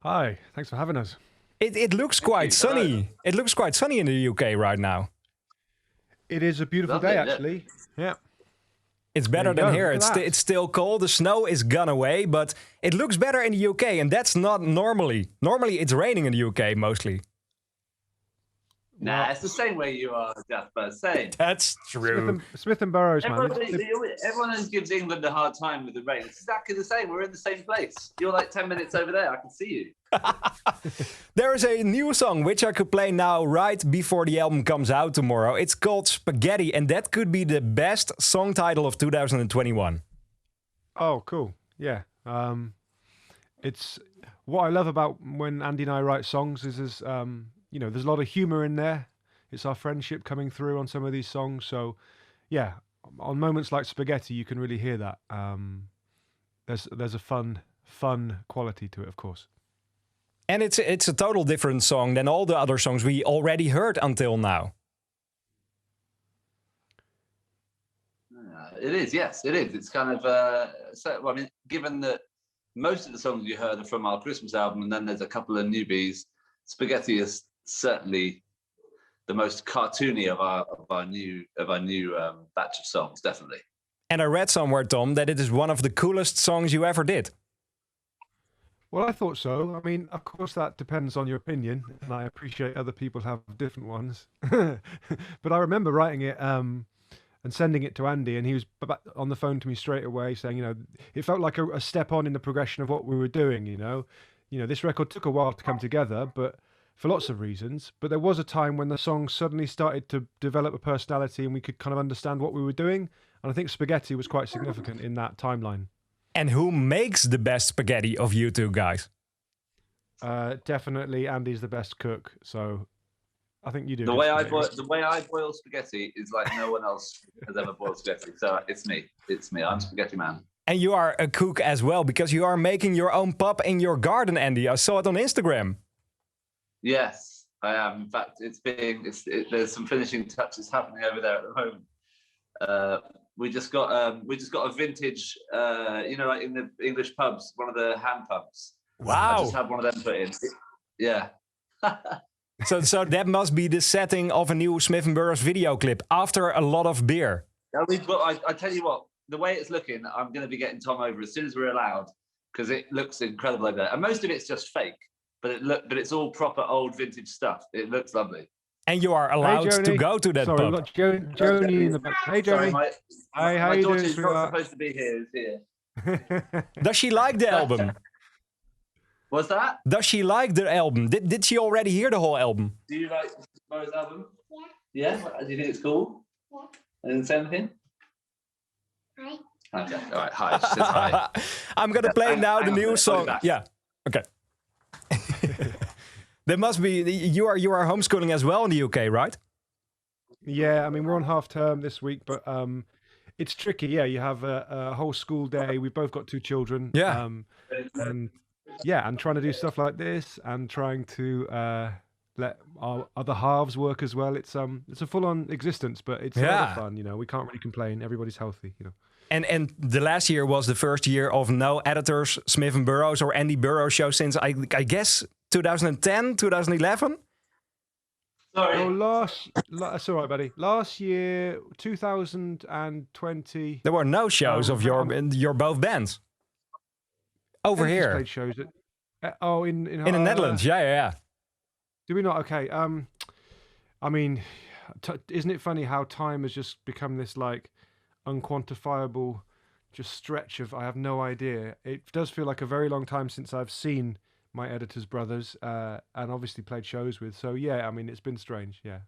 Hi, thanks for having us. It looks quite sunny. It looks quite sunny in the UK right now. It is a beautiful day, actually. Yeah. It's better than here. It's still cold. The snow is gone away, but it looks better in the UK, and that's not normally. Normally, it's raining in the UK mostly. Nah, it's the same way you are, Jasper. Same. That's true. Smith&Burrows, man. Everyone gives England a hard time with the rain. It's exactly the same. We're in the same place. You're like 10 minutes over there. I can see you. There is a new song which I could play now right before the album comes out tomorrow. It's called Spaghetti, and that could be the best song title of 2021. Oh, cool. Yeah. It's what I love about when Andy and I write songs is you know, there's a lot of humor in there. It's our friendship coming through on some of these songs. So, yeah, on moments like Spaghetti, you can really hear that. There's a fun quality to it, of course. And it's a total different song than all the other songs we already heard until now. It is, yes, it is. It's kind of, I mean, given that most of the songs you heard are from our Christmas album, and then there's a couple of newbies, Spaghetti is certainly the most cartoony of our new batch of songs, definitely. And I read somewhere, Tom, that it is one of the coolest songs you ever did. Well, I thought so. I mean, of course, that depends on your opinion, and I appreciate other people have different ones. But I remember writing it and sending it to Andy, and he was on the phone to me straight away saying, you know, it felt like a step on in the progression of what we were doing, you know. You know, this record took a while to come together, but for lots of reasons. But there was a time when the song suddenly started to develop a personality and we could kind of understand what we were doing. And I think Spaghetti was quite significant in that timeline. And who makes the best spaghetti of you two guys? Definitely Andy's the best cook. So I think you do. The way I boil spaghetti is like no one else has ever boiled spaghetti. So it's me. It's me. I'm Spaghetti Man. And you are a cook as well, because you are making your own pub in your garden, Andy. I saw it on Instagram. Yes, I am. In fact, there's some finishing touches happening over there at the moment. We just got a vintage, you know, like in the English pubs, one of the hand pumps. Wow! I just had one of them put in. Yeah. So that must be the setting of a new Smith&Burrows video clip after a lot of beer. I tell you what, the way it's looking, I'm going to be getting Tom over as soon as we're allowed, because it looks incredible over there. And most of it's just fake, but it's all proper old vintage stuff. It looks lovely. And you are allowed to go to that pub. We've got Joni in the back. Hey, Joni. Hi, how you doing? My daughter's not supposed to be here. Is here. Does she like the album? What's that? Does she like the album? Did she already hear the whole album? Do you like Burrows' album? Yeah. Yeah? Do you think it's cool? Yeah. I didn't say anything? Hi. Okay, all right, hi. She says hi. I'm going to play now the new song. Yeah, okay. There must be, you are homeschooling as well in the UK, right? Yeah, I mean, we're on half term this week, but it's tricky. Yeah, you have a whole school day. We've both got 2 children. Yeah. And yeah, and trying to do stuff like this and trying to let our other halves work as well. It's a full-on existence, but it's a lot of fun, you know. We can't really complain. Everybody's healthy, you know. And the last year was the first year of no editors, Smith&Burrows or Andy Burrows show since I guess 2010, 2011. Sorry. Oh, that's all right, buddy. Last year, 2020. There were no shows of your both bands. Over here. Played shows in the Netherlands. Yeah. Do we not? Okay. I mean, isn't it funny how time has just become this like unquantifiable just stretch of I have no idea. It does feel like a very long time since I've seen my editor's brothers and obviously played shows with. So yeah, I mean, it's been strange. Yeah.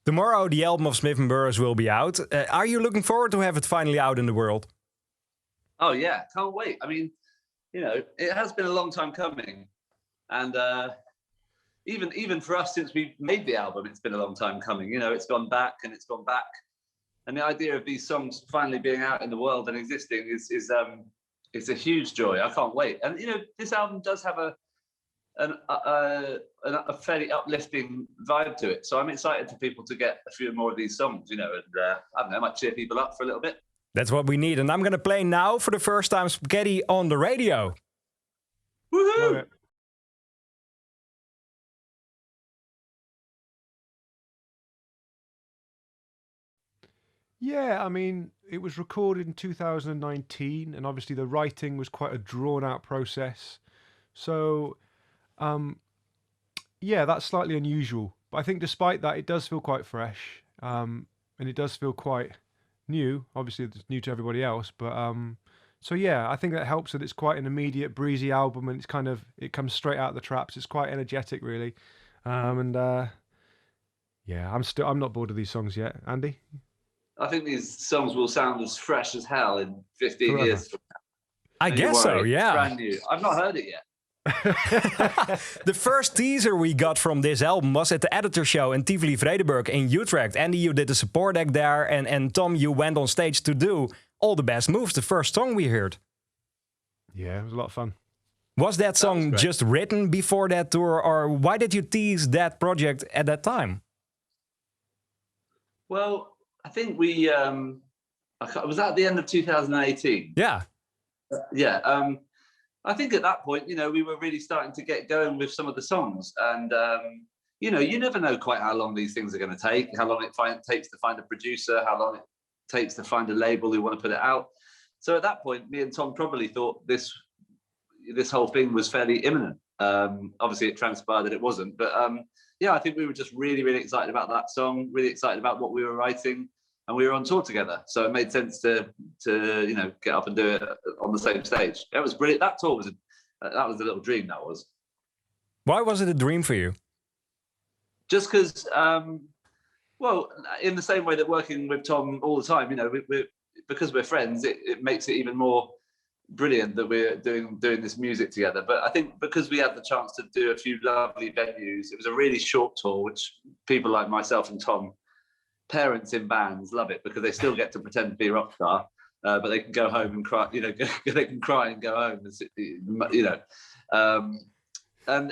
Tomorrow the album of Smith&Burrows will be out. Are you looking forward to have it finally out in the world? Oh yeah, can't wait. I mean, you know, it has been a long time coming, and even for us, since we made the album, it's been a long time coming. You know, it's gone back and it's gone back. And the idea of these songs finally being out in the world and existing is a huge joy. I can't wait. And you know, this album does have a fairly uplifting vibe to it. So I'm excited for people to get a few more of these songs. You know, and I don't know, might cheer people up for a little bit. That's what we need. And I'm going to play now for the first time Spaghetti on the radio. Woohoo! Yeah, I mean, it was recorded in 2019, and obviously the writing was quite a drawn out process. So, um, yeah, that's slightly unusual. But I think despite that, it does feel quite fresh, and it does feel quite new. Obviously, it's new to everybody else, but so yeah, I think that helps that it's quite an immediate, breezy album, and it comes straight out of the traps. It's quite energetic, really, and yeah, I'm not bored of these songs yet, Andy. I think these songs will sound as fresh as hell in 15 Forever. years from now. I Don't you guess so, worry, it's yeah. brand new. I've not heard it yet. The first teaser we got from this album was at the Editor Show in Tivoli Vredenburg in Utrecht. Andy, you did the support act there, and Tom, you went on stage to do All the Best Moves, the first song we heard. Yeah, it was a lot of fun. Was that song great. just written before that tour, or why did you tease that project at that time? Well, I think we, was that at the end of 2018? Yeah. Yeah. I think at that point, we were really starting to get going with some of the songs. And, you never know quite how long these things are going to take, how long it takes to find a producer, how long it takes to find a label who want to put it out. So at that point, me and Tom probably thought this whole thing was fairly imminent. Obviously, it transpired that it wasn't. But yeah, I think we were just really, really excited about that song, really excited about what we were writing. And we were on tour together, so it made sense to get up and do it on the same stage. It was brilliant. That tour was a little dream. That was. Why was it a dream for you? Just because, well, in the same way that working with Tom all the time, because we're friends, it makes it even more brilliant that we're doing this music together. But I think because we had the chance to do a few lovely venues, it was a really short tour, which people like myself and Tom. Parents in bands love it because they still get to pretend to be a rock star, but they can go home and cry. They can cry and go home. And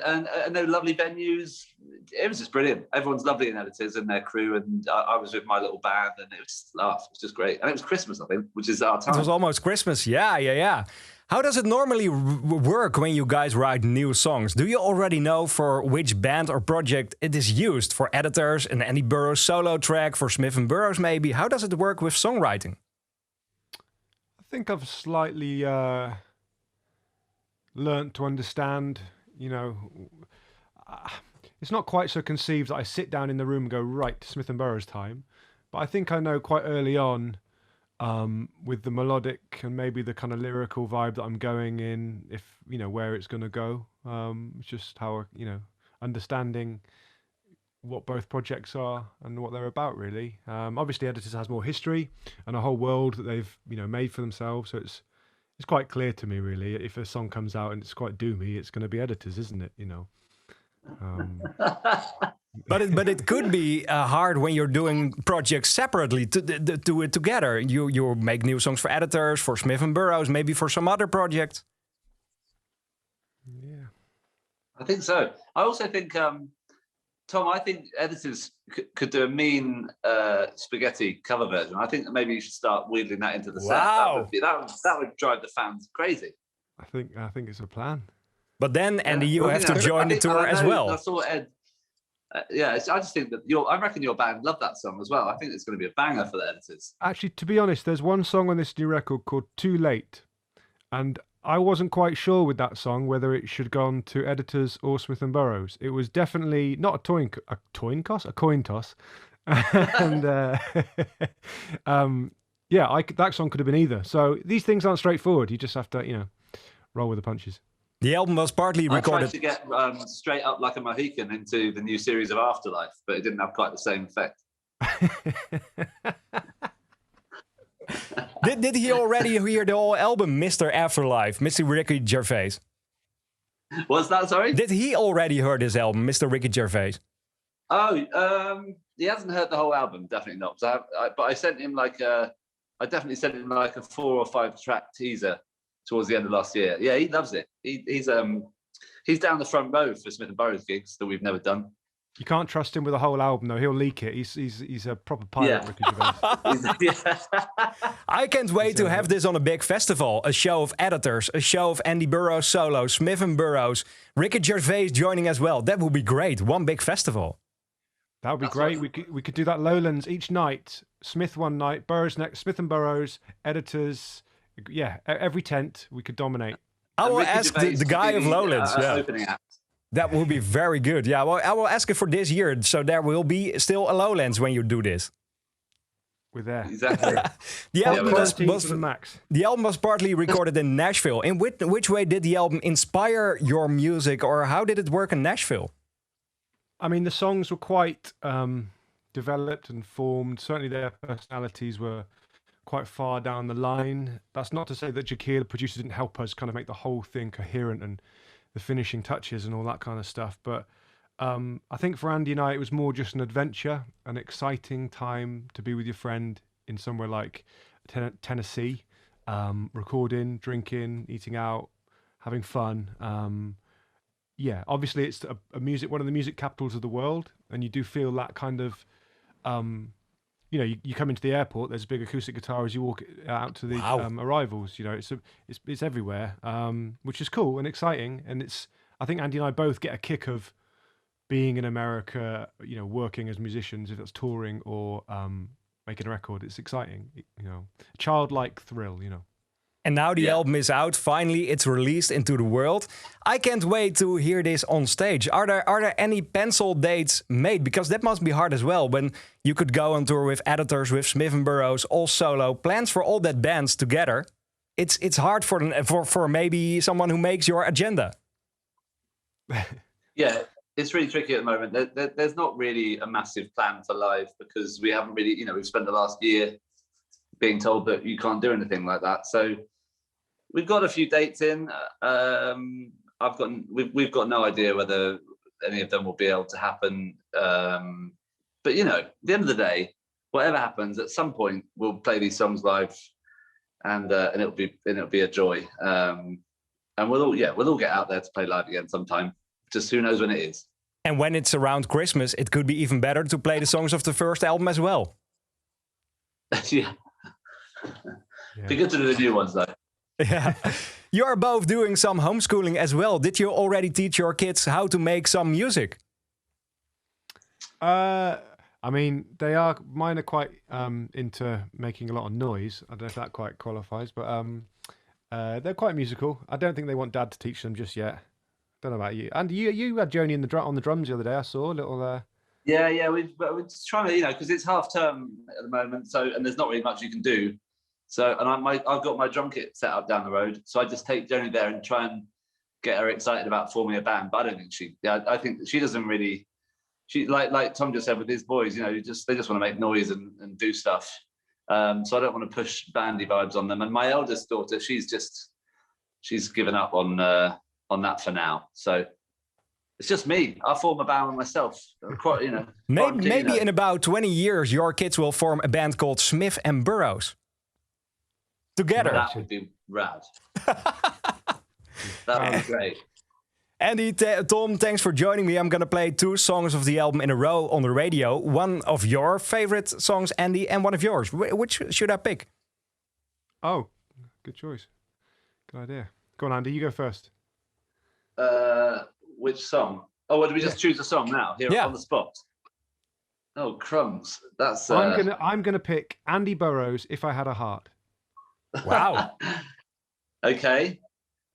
they're lovely venues. It was just brilliant. Everyone's lovely in Editors and their crew, and I was with my little band, and it was just great. And it was Christmas, I think, which is our time. It was almost Christmas. Yeah. How does it normally work when you guys write new songs? Do you already know for which band or project it is used? For Editors, an Andy Burrows solo track, for Smith&Burrows maybe? How does it work with songwriting? I think I've slightly learnt to understand, it's not quite so conceived that I sit down in the room and go, right, Smith&Burrows time. But I think I know quite early on, with the melodic and maybe the kind of lyrical vibe that I'm going in, if where it's going to go. Just how understanding what both projects are and what they're about, really. Obviously, Editors has more history and a whole world that they've made for themselves, so it's quite clear to me, really. If a song comes out and it's quite doomy, it's going to be Editors, isn't it? But it could be hard when you're doing projects separately to do it together. You make new songs for Editors, for Smith&Burrows, maybe for some other project. Yeah, I think so. I also think, Tom, I think Editors could do a mean spaghetti cover version. I think that maybe you should start wheedling that into the set. Wow. That would drive the fans crazy. I think it's a plan. But then, Andy, you have to join the tour as well. I saw Ed. I just think that I reckon your band love that song as well. I think it's going to be a banger for the Editors. Actually, to be honest, there's one song on this new record called Too Late, and I wasn't quite sure with that song whether it should go on to Editors or Smith&Burrows. It was definitely not a coin toss. And that song could have been either. So these things aren't straightforward. You just have to, roll with the punches. The album was partly recorded. I tried to get Straight Up Like a Mohican into the new series of Afterlife, but it didn't have quite the same effect. Did he already hear the whole album, Mr. Afterlife, Mr. Ricky Gervais? What's that, sorry? Did he already heard this album, Mr. Ricky Gervais? Oh, he hasn't heard the whole album, definitely not. But I sent him I definitely sent him like a 4 or 5 track teaser towards the end of last year. Yeah, he loves it. He's down the front row for Smith&Burrows gigs that we've never done. You can't trust him with a whole album, though. He'll leak it. He's a proper pirate, Ricky Gervais. I can't wait to have this on a big festival. A show of Editors, a show of Andy Burrows solo, Smith&Burrows, Ricky Gervais joining as well. That would be great. One big festival. That would be That's great. what- We could do that Lowlands each night. Smith one night, Burrows next. Smith and Burrows, editors. Yeah, every tent we could dominate. I And will Ricky ask Gervais the guy to of be the, Lowlands. Yeah, opening act. that will be very good. Yeah, well, I will ask it for this year, so there will be still a Lowlands when you do this. We're there. Exactly. The album we're was, there. Quality to the max. the album was partly recorded in Nashville. In which way did the album inspire your music, or how did it work in Nashville? I mean, the songs were quite developed and formed. Certainly, their personalities were quite far down the line. That's not to say that Jakir, the producer, didn't help us kind of make the whole thing coherent and the finishing touches and all that kind of stuff. But I think for Andy and I, it was more just an adventure, an exciting time to be with your friend in somewhere like Tennessee, recording, drinking, eating out, having fun. Yeah, obviously it's one of the music capitals of the world, and you do feel that kind of, you know, you come into the airport, there's a big acoustic guitar as you walk out to the arrivals. You know, it's everywhere, which is cool and exciting, and I think Andy and I both get a kick of being in America, you know, working as musicians, if that's touring or making a record. It's exciting, you know, childlike thrill, you know. And now the album is out. Finally, it's released into the world. I can't wait to hear this on stage. Are there any pencil dates made? Because that must be hard as well. When you could go on tour with editors, with Smith&Burrows, all solo, plans for all that bands together. It's hard for maybe someone who makes your agenda. Yeah, it's really tricky at the moment. There's not really a massive plan for live because we haven't really, you know, we've spent the last year being told that you can't do anything like that. So we've got a few dates in. We've got no idea whether any of them will be able to happen. But you know, at the end of the day, whatever happens, at some point we'll play these songs live, and it'll be a joy. And we'll all get out there to play live again sometime. Just who knows when it is. And when it's around Christmas, it could be even better to play the songs of the first album as well. Yeah. Be good to do the new ones though. Yeah. You are both doing some homeschooling as well. Did you already teach your kids how to make some music? I mean, mine are quite into making a lot of noise. I don't know if that quite qualifies, but they're quite musical. I don't think they want Dad to teach them just yet. Don't know about you. And you had Joni on the drums the other day. I saw a little. Yeah, we're just trying to, you know, because it's half term at the moment, so and there's not really much you can do. So, and I've got my drum kit set up down the road, so I just take Joni there and try and get her excited about forming a band. But I don't think I think she doesn't really. She like Tom just said with his boys, you know, they just want to make noise and do stuff. So I don't want to push bandy vibes on them. And my eldest daughter, she's given up on that for now. So it's just me. I'll form a band with myself. Quite, you know. Maybe in about 20 years, your kids will form a band called Smith&Burrows. Together. That would be rad. That would be great. Andy, Tom, thanks for joining me. I'm going to play 2 songs of the album in a row on the radio. One of your favorite songs, Andy, and one of yours. Which should I pick? Oh, good choice. Good idea. Go on, Andy. You go first. Which song? Oh, well, do we just choose a song now here on the spot? Oh, crumbs. That's. I'm gonna pick Andy Burrows, If I Had a Heart. Wow. Okay,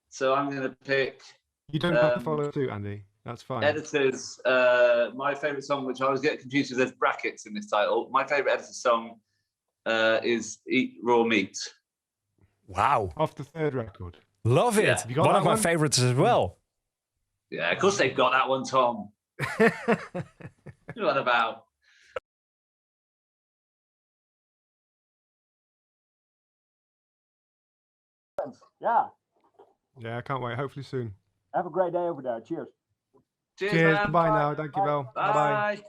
so I'm gonna pick. You don't have to follow suit, Andy. That's fine. Editors. My favorite song, which I always get confused with, there's brackets in this title. My favorite Editors song is "Eat Raw Meat." Wow. Off the third record. Love it. You got one that of my one? favorites as well. Yeah, of course they've got that one, Tom. What about? Yeah. Yeah, I can't wait. Hopefully soon. Have a great day over there. Cheers. Cheers, Cheers. man. Bye now. Thank you, Val. Bye bye. Bye.